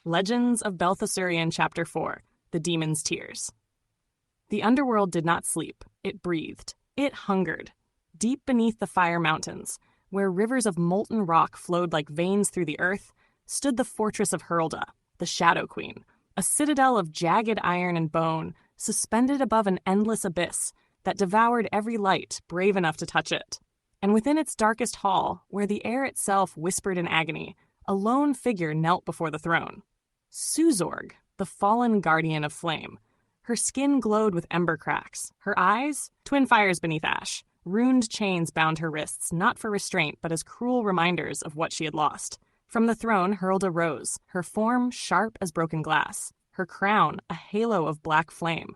Legends of Belthasurian Chapter 4, The Demon's Tears. The underworld did not sleep. It breathed. It hungered. Deep beneath the fire mountains, where rivers of molten rock flowed like veins through the earth, stood the fortress of Hurlda, the Shadow Queen, a citadel of jagged iron and bone, suspended above an endless abyss that devoured every light brave enough to touch it. And within its darkest hall, where the air itself whispered in agony, a lone figure knelt before the throne. Suzorg, the fallen guardian of flame. Her skin glowed with ember cracks. Her eyes, twin fires beneath ash. Runed chains bound her wrists, not for restraint, but as cruel reminders of what she had lost. From the throne, Hurlda rose, her form sharp as broken glass, her crown a halo of black flame.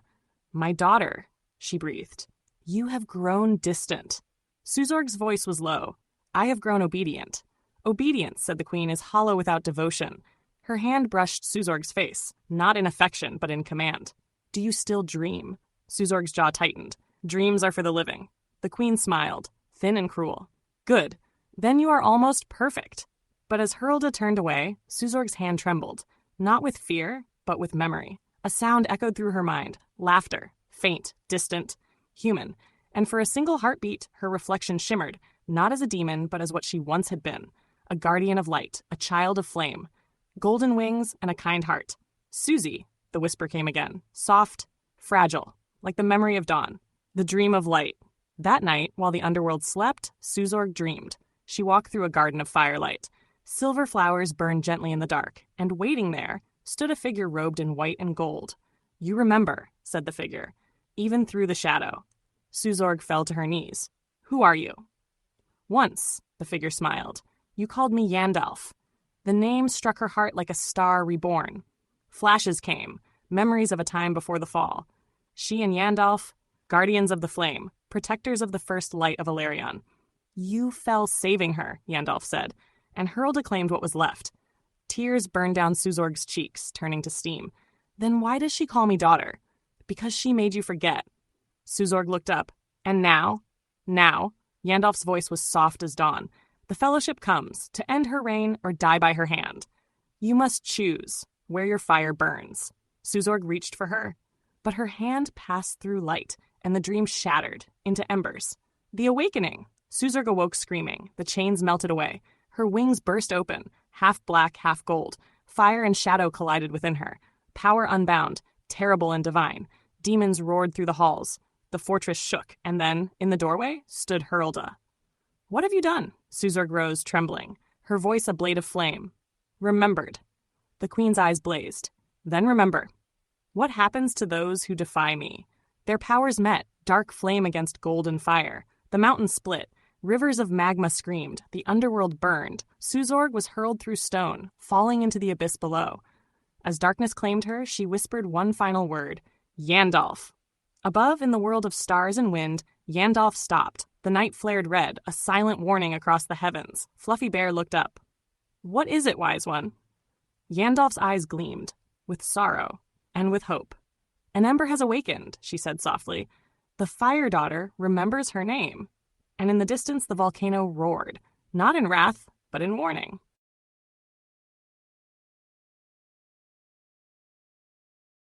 "My daughter," she breathed, "you have grown distant." Suzorg's voice was low. "I have grown obedient." "Obedience," said the queen, "is hollow without devotion." Her hand brushed Suzorg's face, not in affection, but in command. "Do you still dream?" Suzorg's jaw tightened. "Dreams are for the living." The queen smiled, thin and cruel. "Good. Then you are almost perfect." But as Hurlda turned away, Suzorg's hand trembled, not with fear, but with memory. A sound echoed through her mind, laughter, faint, distant, human, and for a single heartbeat, her reflection shimmered, not as a demon, but as what she once had been, a guardian of light, a child of flame. Golden wings and a kind heart. "Susie," the whisper came again, soft, fragile, like the memory of dawn, the dream of light. That night, while the underworld slept, Suzorg dreamed. She walked through a garden of firelight. Silver flowers burned gently in the dark, and waiting there stood a figure robed in white and gold. "You remember," said the figure, "even through the shadow." Suzorg fell to her knees. "Who are you?" "Once," the figure smiled, "you called me Yandalf." The name struck her heart like a star reborn. Flashes came, memories of a time before the fall. She and Yandalf, guardians of the flame, protectors of the first light of Alarion. "You fell saving her," Yandalf said, and Hurlda claimed what was left. Tears burned down Suzorg's cheeks, turning to steam. "Then why does she call me daughter?" "Because she made you forget." Suzorg looked up. "And now?" "Now," Yandalf's voice was soft as dawn, "the fellowship comes, to end her reign or die by her hand. You must choose where your fire burns." Suzorg reached for her, but her hand passed through light, and the dream shattered into embers. "The awakening!" Suzorg awoke screaming. The chains melted away. Her wings burst open, half black, half gold. Fire and shadow collided within her. Power unbound, terrible and divine. Demons roared through the halls. The fortress shook, and then, in the doorway, stood Hurlda. "What have you done?" Suzorg rose, trembling, her voice a blade of flame. "Remembered." The queen's eyes blazed. "Then remember. What happens to those who defy me?" Their powers met, dark flame against golden fire. The mountain split. Rivers of magma screamed. The underworld burned. Suzorg was hurled through stone, falling into the abyss below. As darkness claimed her, she whispered one final word. "Yandalf." Above, in the world of stars and wind, Yandalf stopped. The night flared red, a silent warning across the heavens. Fluffy Bear looked up. "What is it, wise one?" Yandalf's eyes gleamed, with sorrow and with hope. "An ember has awakened," she said softly. "The Fire Daughter remembers her name." And in the distance the volcano roared, not in wrath, but in warning.